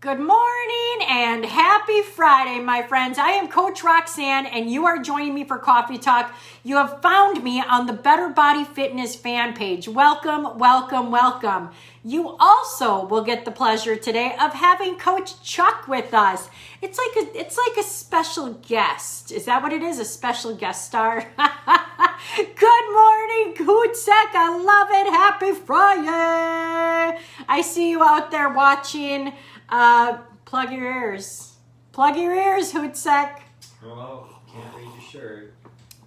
Good morning and happy Friday, my friends. I am Coach Roxanne and you are joining me for Coffee Talk. You have found me on the Better Body Fitness fan page. Welcome, welcome, welcome. You also will get the pleasure today of having Coach Chuck with us. It's like a special guest. Is that what it is? A special guest star? Good morning, Kutsek. I love it. Happy Friday. I see you out there watching. Plug your ears. Plug your ears, Hootsek. Oh, can't read your shirt.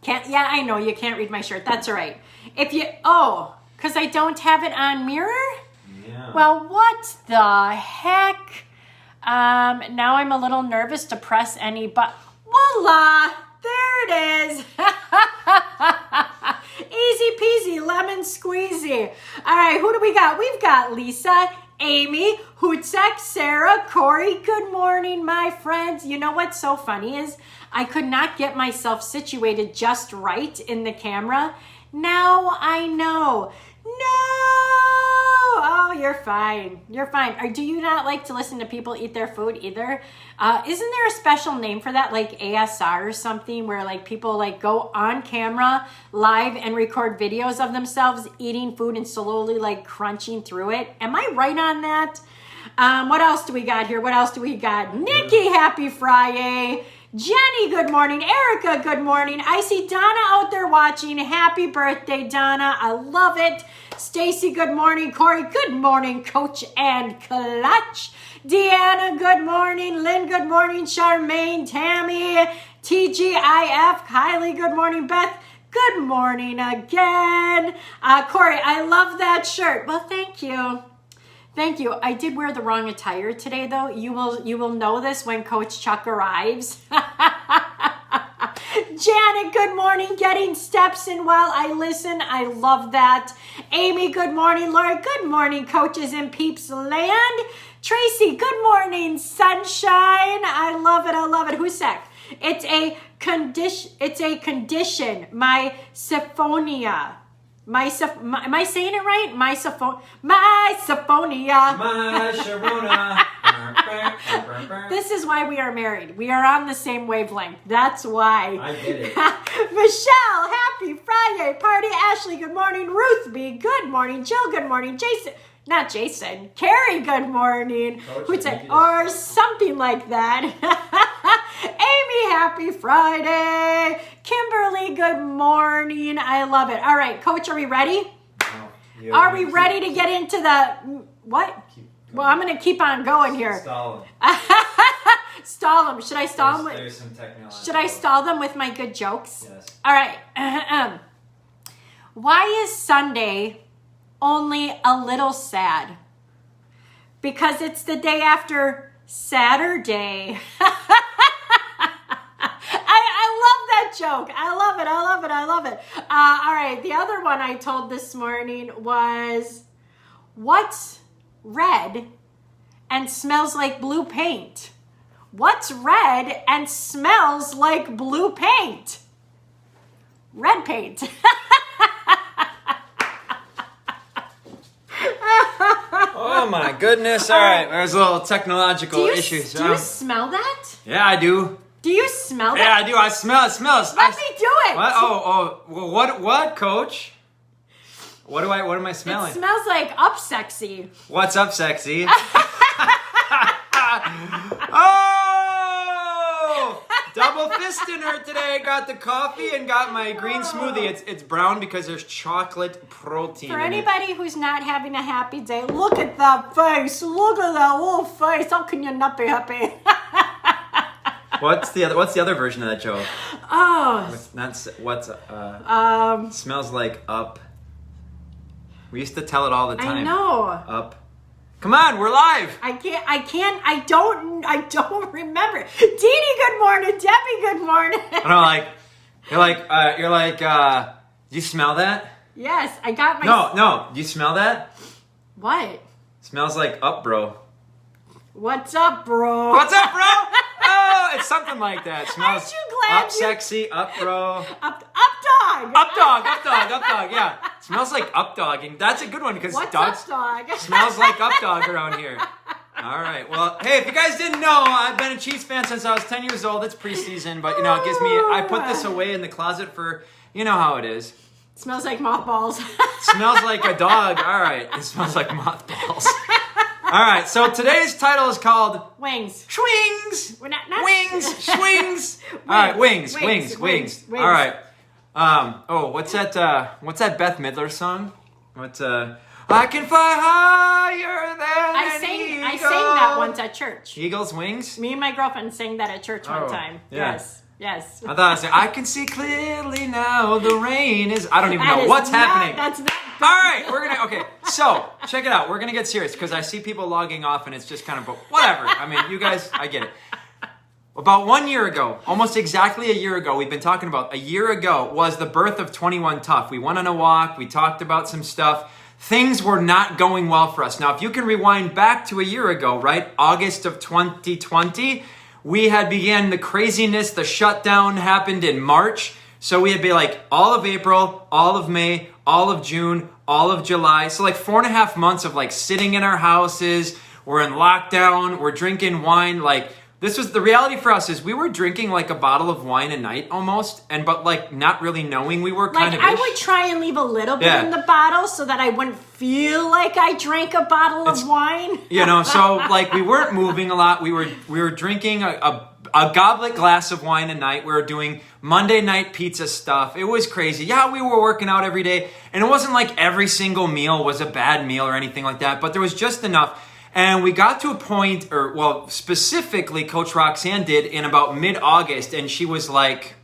Yeah, I know you can't read my shirt. That's all right. Because I don't have it on mirror? Yeah. Well, what the heck? Now I'm a little nervous to press any but voila! There it is. Easy peasy, lemon squeezy. All right, who do we got? We've got Lisa, Amy, Hootsek, Sarah, Corey. Good morning, my friends. You know what's so funny is I could not get myself situated just right in the camera. Now I know. No! Oh, you're fine. You're fine. Do you not like to listen to people eat their food either? Isn't there a special name for that, like ASR or something, where like people like go on camera live and record videos of themselves eating food and slowly like crunching through it? Am I right on that? What else do we got here? What else do we got? Nikki, happy Friday. Jenny, good morning. Erica, good morning. I see Donna out there watching. Happy birthday, Donna. I love it. Stacy, good morning. Corey, good morning. Coach and Clutch. Deanna, good morning. Lynn, good morning. Charmaine, Tammy, TGIF, Kylie, good morning. Beth, good morning again. Corey, I love that shirt. Well, thank you. Thank you. I did wear the wrong attire today, though. You will know this when Coach Chuck arrives. Janet, good morning. Getting steps in while I listen. I love that. Amy, good morning. Laura, good morning. Coaches in Peeps Land. Tracy, good morning. Sunshine. I love it. I love it. Who's sec? It's a condition. My symphonia. Am I saying it right? My symphonia. My Sharona. This is why we are married. We are on the same wavelength. That's why. I get it. Michelle, happy Friday. Party. Ashley, good morning. Ruth B, good morning. Jill, good morning. Jason, not Jason. Carrie, good morning. Or something like that. Amy, happy Friday. Kimberly, good morning. I love it. All right, Coach, are we ready? No, are we ready to get into the what? Well, I'm going to keep on going here. Stall them. Stall them. Should I stall them? There's some technology. Should I stall them with my good jokes? Yes. All right. Why is Sunday only a little sad? Because it's the day after Saturday. I love that joke. I love it. I love it. I love it. All right. The other one I told this morning was, what's red and smells like blue paint? What's red and smells like blue paint? Red paint. Oh my goodness. All right. There's a little technological issues. Do you smell that? Yeah, I do. Do you smell that? Yeah, I do. I smell it. Smells. Let me do it. What? Oh. Well, what, Coach? What am I smelling? It smells like up sexy. What's up, sexy? Oh! Double fisting her today. Got the coffee and got my green smoothie. It's brown because there's chocolate protein. For in anybody who's not having a happy day, look at that face. Look at that little face. How can you not be happy? What's the other version of that joke? Oh. Smells like up. We used to tell it all the time. I know. Up. Come on, we're live. I don't remember. Dee, good morning. Debbie, good morning. You're like, do you smell that? Yes, I got my... No, do you smell that? What? Smells like up, bro. What's up, bro? What's up, bro? Oh, it's something like that. Smells Aren't you glad up sexy, up, bro. Up dog. Up dog, yeah. Smells like up dog, and that's a good one because What's dogs up dog? smells like up dog around here. All right. Well, hey, if you guys didn't know, I've been a Chiefs fan since I was 10 years old. It's preseason, but it gives me. I put this away in the closet for how it is. It smells like mothballs. Smells like a dog. All right. It smells like mothballs. All right. So today's title is called Wings. Swings. We're not Wings. Swings. All right. Wings. All right. What's that Beth Midler song? I can fly higher than I sang that once at church. Eagle's wings? Me and my girlfriend sang that at church one time. Yeah. Yes. I thought I was saying, I can see clearly now the rain is... I don't even know what's happening. That's not... All right, okay. So, check it out. We're going to get serious because I see people logging off and it's just kind of, whatever. I mean, you guys, I get it. About 1 year ago, almost exactly a year ago, we've been talking about a year ago was the birth of 21 Tough. We went on a walk. We talked about some stuff. Things were not going well for us. Now, if you can rewind back to a year ago, right? August of 2020, we had began the craziness. The shutdown happened in March. So we had been like all of April, all of May, all of June, all of July. So like 4.5 months of like sitting in our houses. We're in lockdown. We're drinking wine. Like this was the reality for us is we were drinking like a bottle of wine a night almost. But like not really knowing we were kind of. I would try and leave a little bit in the bottle so that I wouldn't feel like I drank a bottle of wine. So like we weren't moving a lot. We were drinking a goblet glass of wine a night. We were doing Monday night pizza stuff. It was crazy. Yeah, we were working out every day. And it wasn't like every single meal was a bad meal or anything like that. But there was just enough. And we got to a point, specifically Coach Roxanne did in about mid-August. And she was like,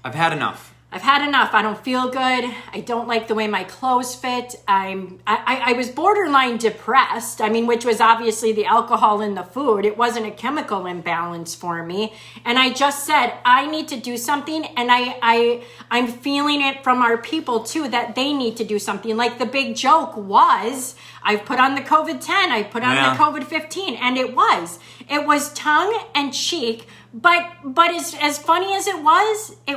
I've had enough. I don't feel good. I don't like the way my clothes fit. I was borderline depressed. Which was obviously the alcohol in the food. It wasn't a chemical imbalance for me. And I just said, I need to do something. And I'm feeling it from our people too, that they need to do something. Like the big joke was, I've put on the COVID-10, I put on the COVID-15. And it was tongue and cheek. But as funny as it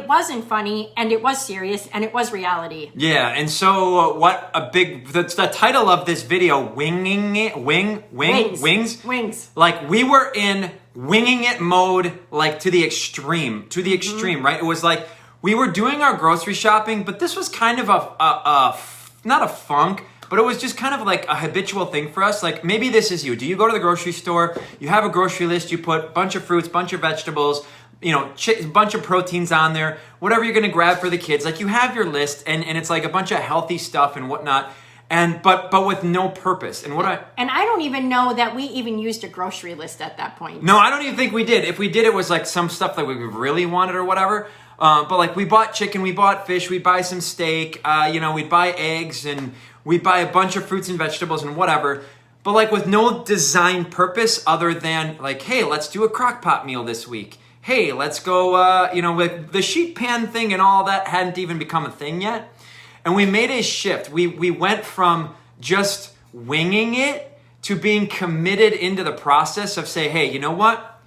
wasn't funny, and it was serious, and it was reality. Yeah, and so the title of this video, Wings. Like we were in winging it mode, like to the extreme, right? It was like we were doing our grocery shopping, but this was kind of not a funk, but it was just kind of like a habitual thing for us. Like maybe this is you. Do you go to the grocery store? You have a grocery list. You put a bunch of fruits, bunch of vegetables, a bunch of proteins on there, whatever you're going to grab for the kids. Like you have your list and it's like a bunch of healthy stuff and whatnot. And but with no purpose. And I don't even know that we even used a grocery list at that point. No, I don't even think we did. If we did, it was like some stuff that we really wanted or whatever. But like we bought chicken, we bought fish, we'd buy some steak, we'd buy eggs and we'd buy a bunch of fruits and vegetables and whatever, but like with no design purpose other than like, hey, let's do a crock pot meal this week. Hey, let's go, with the sheet pan thing and all that hadn't even become a thing yet. And we made a shift. We went from just winging it to being committed into the process of say, hey, you know what?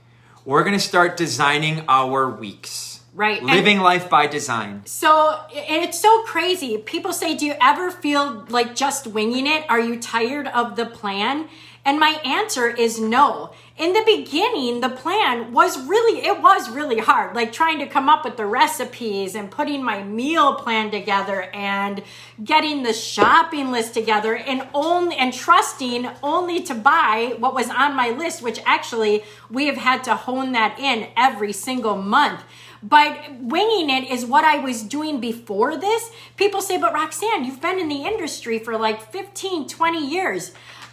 We're going to start designing our weeks. Right. Living life by design. So, and it's so crazy. People say, do you ever feel like just winging it? Are you tired of the plan? And my answer is no. In the beginning, the plan was really hard. Like trying to come up with the recipes and putting my meal plan together and getting the shopping list together and trusting only to buy what was on my list, which actually we have had to hone that in every single month. But winging it is what I was doing before this. People say, but Roxanne, you've been in the industry for like 15, 20 years.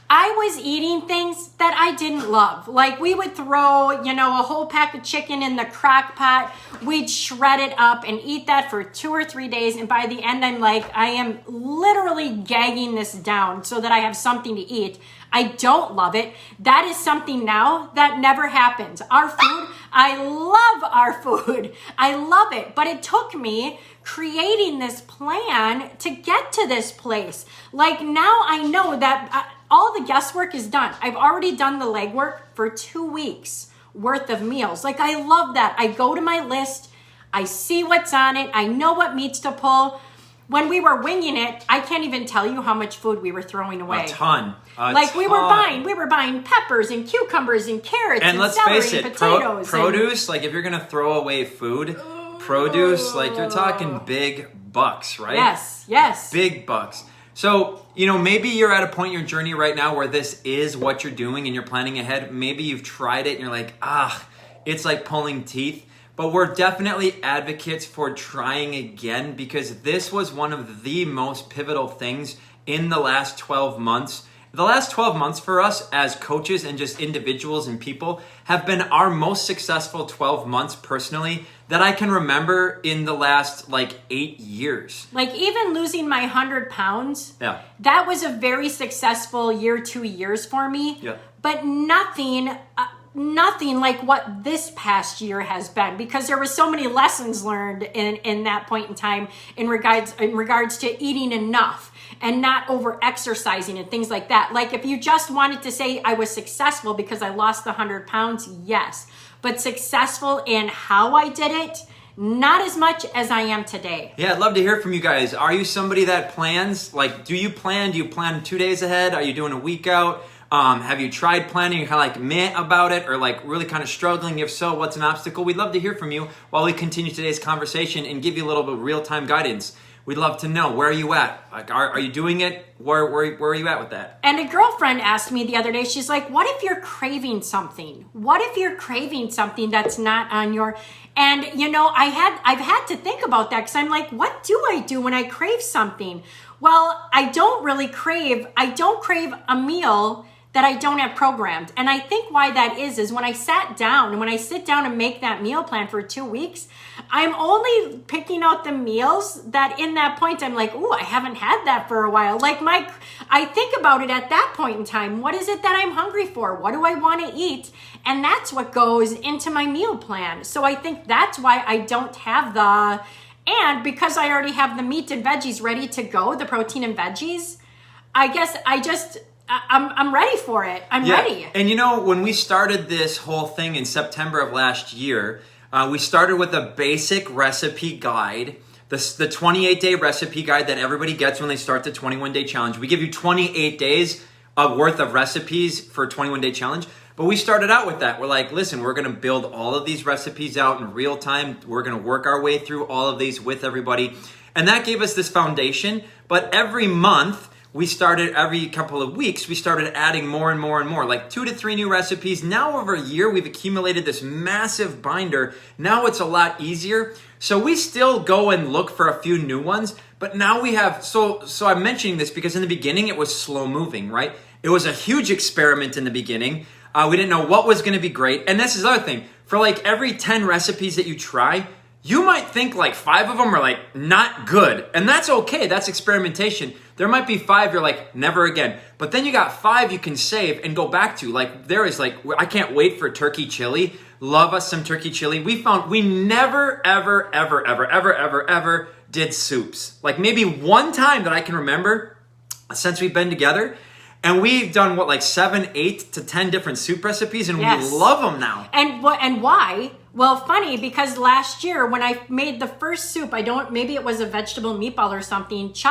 I was eating things that I didn't love. Like we would throw, a whole pack of chicken in the crock pot. We'd shred it up and eat that for 2 or 3 days. And by the end, I'm like, I am literally gagging this down so that I have something to eat. I don't love it. That is something now that never happens. Our food, I love our food. I love it. But it took me creating this plan to get to this place. Like now I know that all the guesswork is done. I've already done the legwork for 2 weeks worth of meals. Like I love that. I go to my list. I see what's on it. I know what meats to pull. when we were winging it, I can't even tell you how much food we were throwing away. A ton. We were buying peppers and cucumbers and carrots and let's celery face it, and potatoes. produce, like if you're gonna throw away food, produce, like you're talking big bucks, right? Yes. Big bucks. So, maybe you're at a point in your journey right now where this is what you're doing and you're planning ahead. Maybe you've tried it and you're like, it's like pulling teeth. But we're definitely advocates for trying again, because this was one of the most pivotal things in the last 12 months. The last 12 months for us as coaches and just individuals and people have been our most successful 12 months personally that I can remember in the last 8 years. Even losing my 100 pounds, that was a very successful year, 2 years for me. Yeah. But nothing like what this past year has been, because there were so many lessons learned in that point in time in regards to eating enough and not over exercising and things like that. Like if you just wanted to say I was successful because I lost the 100 pounds, yes, but successful in how I did it, not as much as I am today. Yeah, I'd love to hear from you guys. Are you somebody that plans? Do you plan 2 days ahead? Are you doing a week out? Have you tried planning? You're kind of meh about it, or really kind of struggling? If so, what's an obstacle? We'd love to hear from you while we continue today's conversation and give you a little bit of real-time guidance. We'd love to know, where are you at? Are you doing it? Where are you at with that? And a girlfriend asked me the other day, she's like, what if you're craving something? What if you're craving something that's not on your... And I've had to think about that, because I'm like, what do I do when I crave something? Well, I don't crave a meal that I don't have programmed. And I think why that is when I sit down and make that meal plan for 2 weeks, I'm only picking out the meals that in that point I'm like, ooh, I haven't had that for a while. I think about it at that point in time. What is it that I'm hungry for? What do I want to eat? And that's what goes into my meal plan. So I think that's why I don't have and because I already have the meat and veggies ready to go, the protein and veggies, I guess I'm ready for it. I'm ready. And when we started this whole thing in September of last year, we started with a basic recipe guide, the 28-day recipe guide that everybody gets when they start the 21-day challenge. We give you 28 days worth of recipes for a 21-day challenge. But we started out with that. We're like, listen, we're going to build all of these recipes out in real time. We're going to work our way through all of these with everybody. And that gave us this foundation. But every month, every couple of weeks, we started adding more and more and more, 2 to 3 new recipes. Now over a year, we've accumulated this massive binder. Now it's a lot easier. So we still go and look for a few new ones, but now we have, so I'm mentioning this because in the beginning, it was slow moving, right? It was a huge experiment in the beginning. We didn't know what was going to be great. And this is the other thing. For every 10 recipes that you try, you might think 5 of them are not good. And that's okay. That's experimentation. There might be 5 you're never again. But then you got 5 you can save and go back to. There is I can't wait for turkey chili. Love us some turkey chili. We never, ever, ever, ever, ever, ever, ever did soups. Maybe one time that I can remember since we've been together. And we've done 7, 8 to 10 different soup recipes, and yes. We love them now. And why? Well, funny, because last year when I made the first soup, maybe it was a vegetable meatball or something. His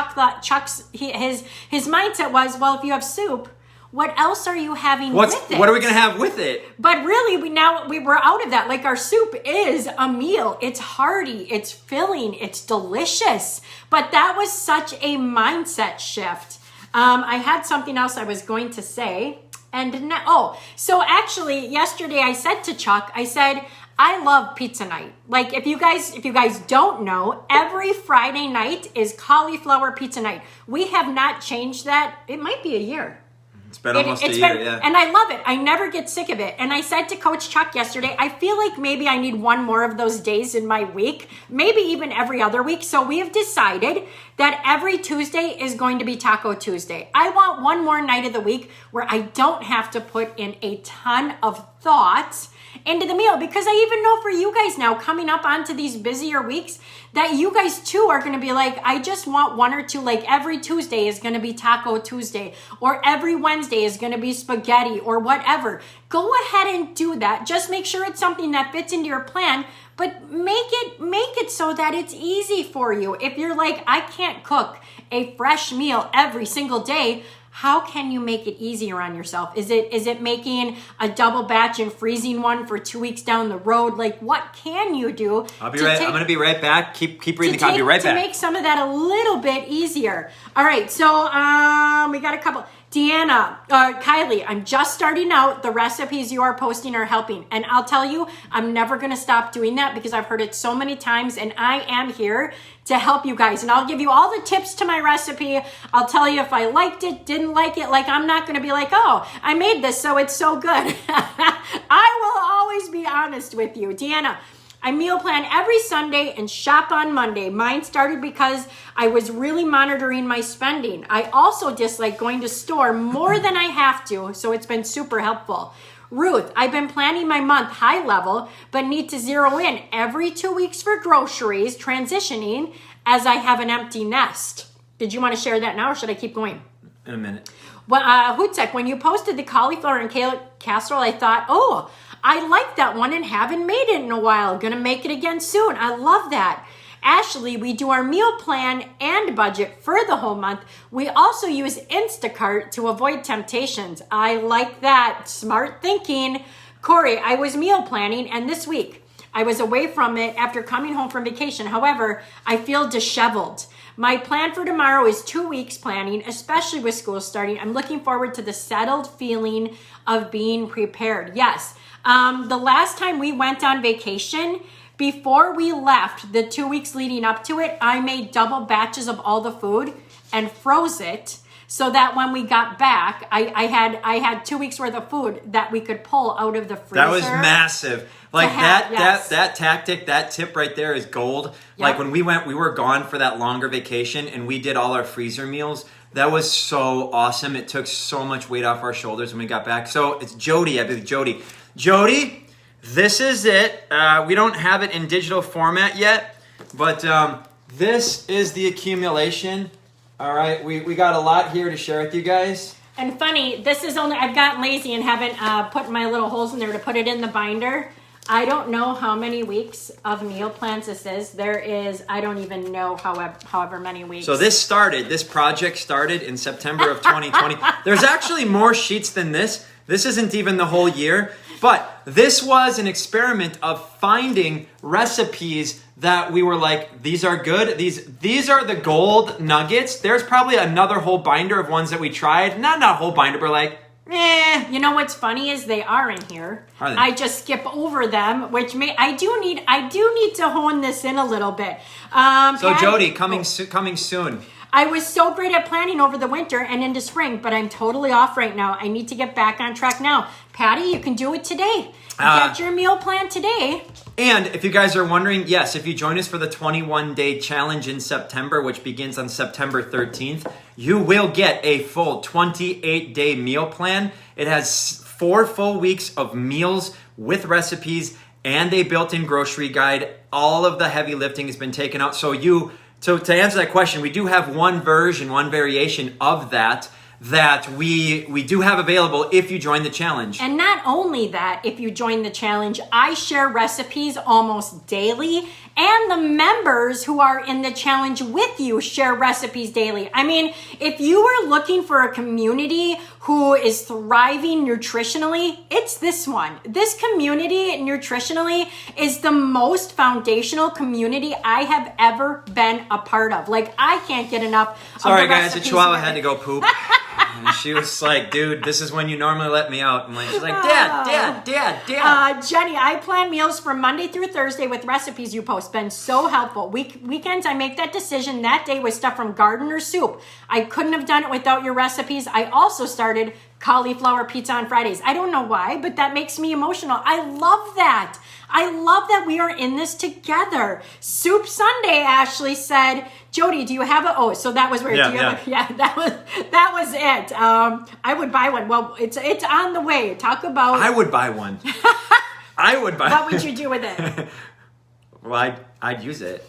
mindset was, well, if you have soup, what else are you having with it? What are we going to have with it? But really, we were out of that. Our soup is a meal. It's hearty. It's filling. It's delicious. But that was such a mindset shift. I had something else I was going to say. So actually yesterday I said to Chuck, I love pizza night. If you guys don't know, every Friday night is cauliflower pizza night. We have not changed that. It might be a year. It's been almost a year, yeah. And I love it. I never get sick of it. And I said to Coach Chuck yesterday, I feel like maybe I need one more of those days in my week, maybe even every other week. So we have decided that every Tuesday is going to be Taco Tuesday. I want one more night of the week where I don't have to put in a ton of thought into the meal, because I even know for you guys now coming up onto these busier weeks that you guys too are going to be I just want one or two, every Tuesday is going to be Taco Tuesday, or every Wednesday is going to be spaghetti or whatever. Go ahead and do that. Just make sure it's something that fits into your plan, but make it so that it's easy for you. If you're like, I can't cook a fresh meal every single day, how can you make it easier on yourself? Is it making a double batch and freezing one for 2 weeks down the road? Like, what can you do? I'm going to be right back. Keep reading the copy. Right back. To make some of that a little bit easier. All right, so we got a couple. Deanna, Kylie, I'm just starting out. The recipes you are posting are helping. And I'll tell you, I'm never going to stop doing that because I've heard it so many times, and I am here to help you guys. And I'll give you all the tips to my recipe. I'll tell you if I liked it, didn't like it. Like, I'm not going to be like, oh, I made this, so it's so good. I will always be honest with you. Deanna, I meal plan every Sunday and shop on Monday. Mine started because I was really monitoring my spending. I also dislike going to store more than I have to, so it's been super helpful. Ruth, I've been planning my month high level, but need to zero in every 2 weeks for groceries, transitioning as I have an empty nest. Did you want to share that now, or should I keep going? In a minute. Well, Hutzek, when you posted the cauliflower and kale casserole, I thought, oh, I like that one and haven't made it in a while. Gonna make it again soon. I love that. Ashley, we do our meal plan and budget for the whole month. We also use Instacart to avoid temptations. I like that. Smart thinking. Corey, I was meal planning, and this week I was away from it after coming home from vacation. However, I feel disheveled. My plan for tomorrow is 2 weeks planning, especially with school starting. I'm looking forward to the settled feeling of being prepared. Yes. The last time we went on vacation, before we left, the 2 weeks leading up to it, I made double batches of all the food and froze it so that when we got back, I had 2 weeks worth of food that we could pull out of the freezer. That was massive. Like that tactic, that tip right there is gold. Yep. Like when we were gone for that longer vacation and we did all our freezer meals. That was so awesome. It took so much weight off our shoulders when we got back. So it's Jody, I believe Jody. Jody, this is it. We don't have it in digital format yet, but this is the accumulation. All right, we got a lot here to share with you guys. And funny, this is only, I've gotten lazy and haven't put my little holes in there to put it in the binder. I don't know how many weeks of meal plans this is. There is, I don't even know however many weeks. So this project started in September of 2020. There's actually more sheets than this. This isn't even the whole year. But this was an experiment of finding recipes that we were like, these are good. These are the gold nuggets. There's probably another whole binder of ones that we tried. Not a whole binder, but like, eh. You know what's funny is they are in here. Are they? I just skip over them, which I do need to hone this in a little bit. So Jody, coming soon. I was so great at planning over the winter and into spring, but I'm totally off right now. I need to get back on track now. Patty, you can do it today. Get your meal plan today. And if you guys are wondering, yes, if you join us for the 21-day challenge in September, which begins on September 13th, you will get a full 28-day meal plan. It has 4 full weeks of meals with recipes and a built-in grocery guide. All of the heavy lifting has been taken out. So to answer that question, we do have one variation of that we do have available if you join the challenge. And not only that, if you join the challenge, I share recipes almost daily, and the members who are in the challenge with you share recipes daily. I mean, if you are looking for a community who is thriving nutritionally, it's this one. This community nutritionally is the most foundational community I have ever been a part of. Like, I can't get enough Sorry, of the guys, the Chihuahua had to go poop. And she was like, dude, this is when you normally let me out. And she's like, Dad. Jenny, I plan meals from Monday through Thursday with recipes you post. Been so helpful. Weekends, I make that decision that day with stuff from garden or soup. I couldn't have done it without your recipes. I also started cauliflower pizza on Fridays. I don't know why, but that makes me emotional. I love that. I love that we are in this together. Soup Sunday, Ashley said, Jody, do you have a, so that was weird. That was it. I would buy one. Well, it's on the way. Talk about. I would buy one. What would you do with it? Well, I'd use it.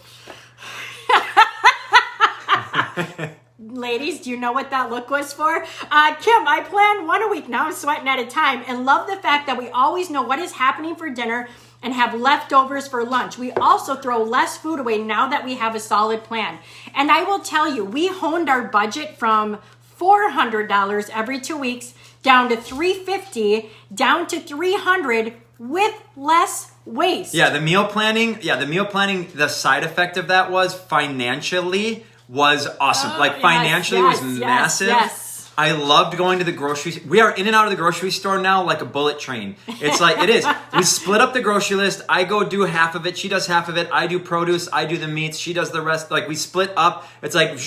Ladies, do you know what that look was for? Kim, I plan one a week. Now I'm sweating at a time, and love the fact that we always know what is happening for dinner and have leftovers for lunch. We also throw less food away now that we have a solid plan. And I will tell you, we honed our budget from $400 every 2 weeks down to $350, down to $300 with less waste. Yeah, the meal planning, the side effect of that was financially was awesome. Financially was massive. Yes. I loved going to the grocery. We are in and out of the grocery store now like a bullet train. It's like, it is. We split up the grocery list. I go do half of it. She does half of it. I do produce. I do the meats. She does the rest. Like, we split up. It's like,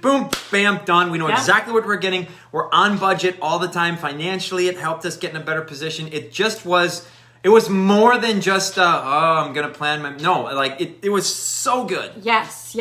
boom, bam, done. We know exactly what we're getting. We're on budget all the time. Financially, it helped us get in a better position. It just was... It was more than just, I'm going to plan my... No, like, it was so good. Yes.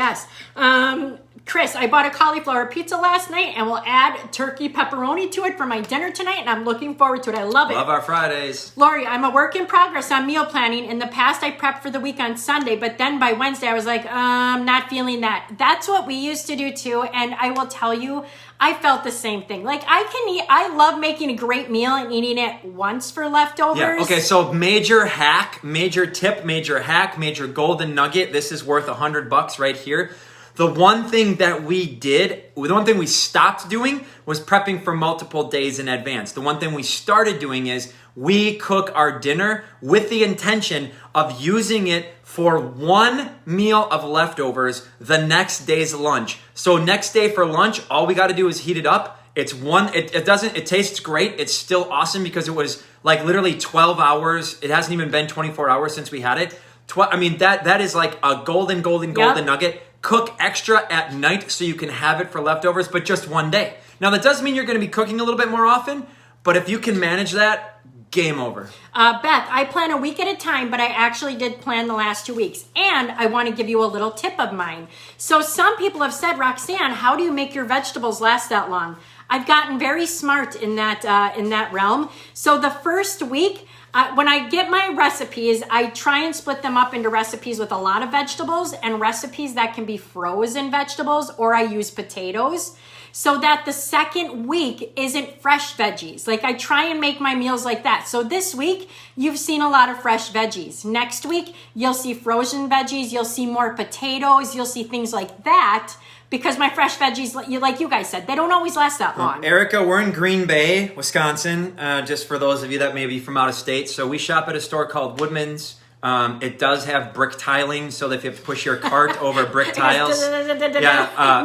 Chris, I bought a cauliflower pizza last night, and we'll add turkey pepperoni to it for my dinner tonight, and I'm looking forward to it. I love it. Love our Fridays. Lori, I'm a work in progress on meal planning. In the past, I prepped for the week on Sunday, but then by Wednesday, I was like, I'm not feeling that. That's what we used to do too, and I will tell you, I felt the same thing. Like, I love making a great meal and eating it once for leftovers. Yeah, okay, so major hack, major tip, major hack, major golden nugget. This is worth $100 right here. The one thing that we did, the one thing we stopped doing was prepping for multiple days in advance. The one thing we started doing is we cook our dinner with the intention of using it for one meal of leftovers the next day's lunch. So next day for lunch, all we got to do is heat it up. It tastes great. It's still awesome because it was like literally 12 hours. It hasn't even been 24 hours since we had it. That is like a golden nugget. Cook extra at night so you can have it for leftovers, but just one day. Now, that does mean you're going to be cooking a little bit more often, but if you can manage that, game over. Beth, I plan a week at a time, but I actually did plan the last 2 weeks. And I want to give you a little tip of mine. So some people have said, Roxanne, how do you make your vegetables last that long? I've gotten very smart in that realm. So the first week, when I get my recipes, I try and split them up into recipes with a lot of vegetables and recipes that can be frozen vegetables, or I use potatoes, so that the second week isn't fresh veggies. Like, I try and make my meals like that. So this week, you've seen a lot of fresh veggies. Next week, you'll see frozen veggies. You'll see more potatoes. You'll see things like that. Because my fresh veggies, like you guys said, they don't always last that long. Erica, we're in Green Bay, Wisconsin, just for those of you that may be from out of state. So we shop at a store called Woodman's. It does have brick tiling, so that if you have to push your cart over brick tiles.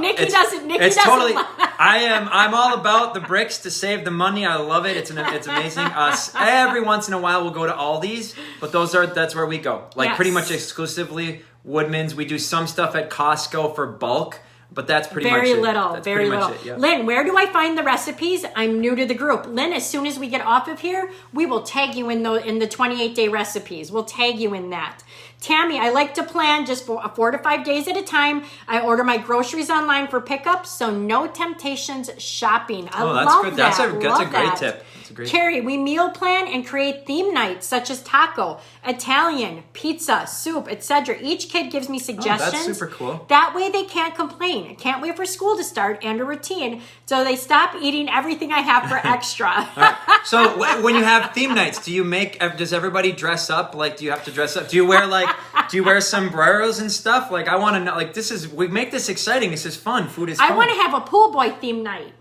Nikki doesn't. Totally. I'm all about the bricks to save the money. I love it. It's amazing. Every once in a while we'll go to Aldi's, but that's where we go. Like, pretty much exclusively Woodman's. We do some stuff at Costco for bulk. But that's pretty much it. Very little. Yeah. Lynn, where do I find the recipes? I'm new to the group. Lynn, as soon as we get off of here, we will tag you in the 28-day recipes. We'll tag you in that. Tammy, I like to plan just for 4 to 5 days at a time. I order my groceries online for pickup, so no temptations shopping. I love good. that. That's a great tip. Carrie, we meal plan and create theme nights such as taco, Italian, pizza, soup, etc. Each kid gives me suggestions. That's super cool. That way they can't complain. I can't wait for school to start and a routine, so they stop eating everything I have for extra. Right. So when you have theme nights, does everybody dress up? Like, do you have to dress up? Do you wear sombreros and stuff? Like, I want to know, like, we make this exciting. This is fun. Food is fun. I want to have a pool boy theme night.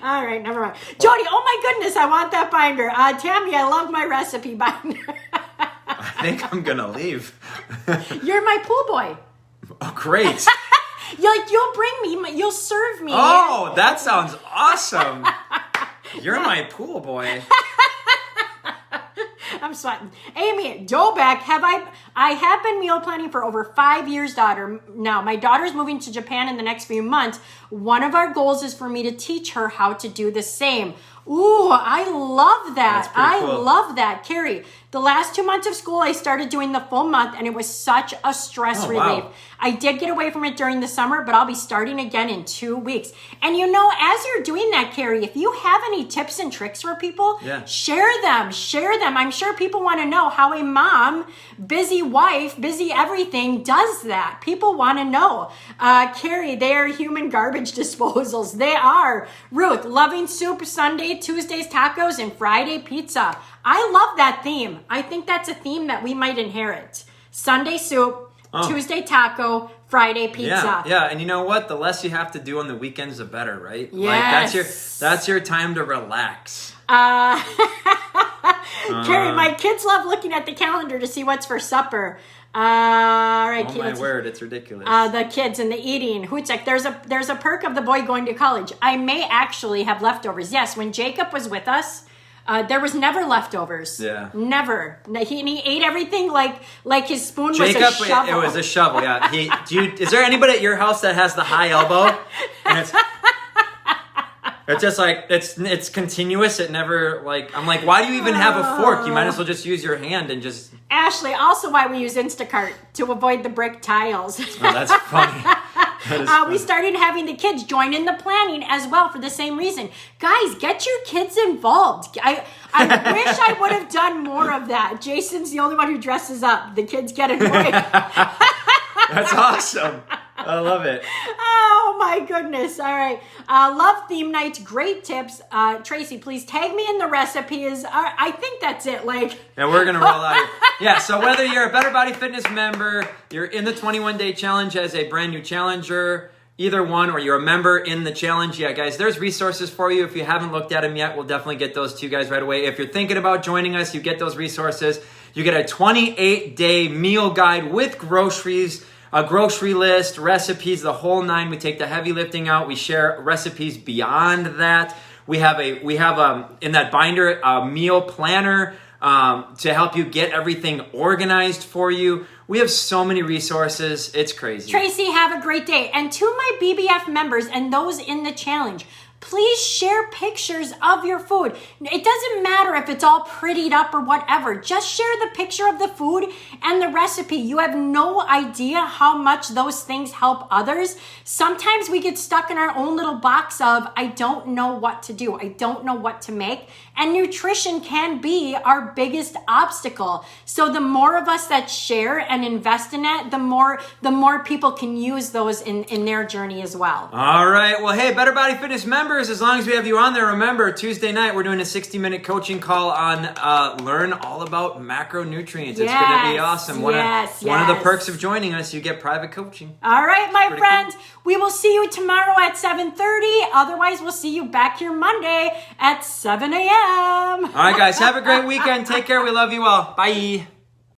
All right, never mind. Jody, oh my goodness, I want that binder. Tammy, I love my recipe binder. I think I'm gonna leave. You're my pool boy. Oh, great. You'll bring me, you'll serve me. Oh, that sounds awesome. You're my pool boy. I'm sweating. Amy, Joe Beck, I have been meal planning for over 5 years, daughter. Now, my daughter's moving to Japan in the next few months. One of our goals is for me to teach her how to do the same. Ooh, I love that. That's pretty cool. I love that. Carrie, the last 2 months of school, I started doing the full month, and it was such a stress relief. Wow. I did get away from it during the summer, but I'll be starting again in 2 weeks. And you know, as you're doing that, Carrie, if you have any tips and tricks for people, share them. Share them. I'm sure people want to know how a mom, busy wife, busy everything does that. People want to know. Carrie, they are human garbage disposals. They are. Ruth, loving soup Sunday, Tuesdays tacos, and Friday pizza. I love that theme. I think that's a theme that we might inherit. Sunday soup, Tuesday taco, Friday pizza. Yeah, and you know what? The less you have to do on the weekends, the better, right? Yes. Like that's your time to relax. Carrie, my kids love looking at the calendar to see what's for supper. All right, oh my word, it's ridiculous. The kids and the eating. Hutzek, there's a perk of the boy going to college. I may actually have leftovers. Yes, when Jacob was with us, there was never leftovers. Yeah. Never. He ate everything like his spoon was a shovel. It was a shovel, yeah. Is there anybody at your house that has the high elbow? And it's just like, it's continuous. It never, like, I'm like, why do you even have a fork? You might as well just use your hand and just... Ashley, also why we use Instacart, to avoid the brick tiles. Oh, that's funny. We started having the kids join in the planning as well for the same reason. Guys, get your kids involved. I wish I would have done more of that. Jason's the only one who dresses up. The kids get annoyed. That's awesome. I love it. Oh my goodness. All right. Love theme nights. Great tips. Tracy, please tag me in the recipes. I think that's it. And we're going to roll out here. Yeah, so whether you're a Better Body Fitness member, you're in the 21-day challenge as a brand new challenger, either one, or you're a member in the challenge, yeah, guys, there's resources for you. If you haven't looked at them yet, we'll definitely get those to you guys right away. If you're thinking about joining us, you get those resources. You get a 28-day meal guide with groceries, a grocery list, recipes, the whole nine. We take the heavy lifting out. We share recipes beyond that. We have in that binder a meal planner to help you get everything organized for you. We have so many resources. It's crazy. Tracy, have a great day. And to my BBF members and those in the challenge, please share pictures of your food. It doesn't matter if it's all prettied up or whatever. Just share the picture of the food and the recipe. You have no idea how much those things help others. Sometimes we get stuck in our own little box of, I don't know what to do. I don't know what to make. And nutrition can be our biggest obstacle. So the more of us that share and invest in it, the more people can use those in their journey as well. All right. Well, hey, Better Body Fitness members, as long as we have you on there, remember, Tuesday night, we're doing a 60-minute coaching call on learn all about macronutrients. It's going to be awesome. One of the perks of joining us, you get private coaching. All right, my friends. Cool. We will see you tomorrow at 7:30. Otherwise, we'll see you back here Monday at 7 a.m. All right, guys. Have a great weekend. Take care. We love you all. Bye.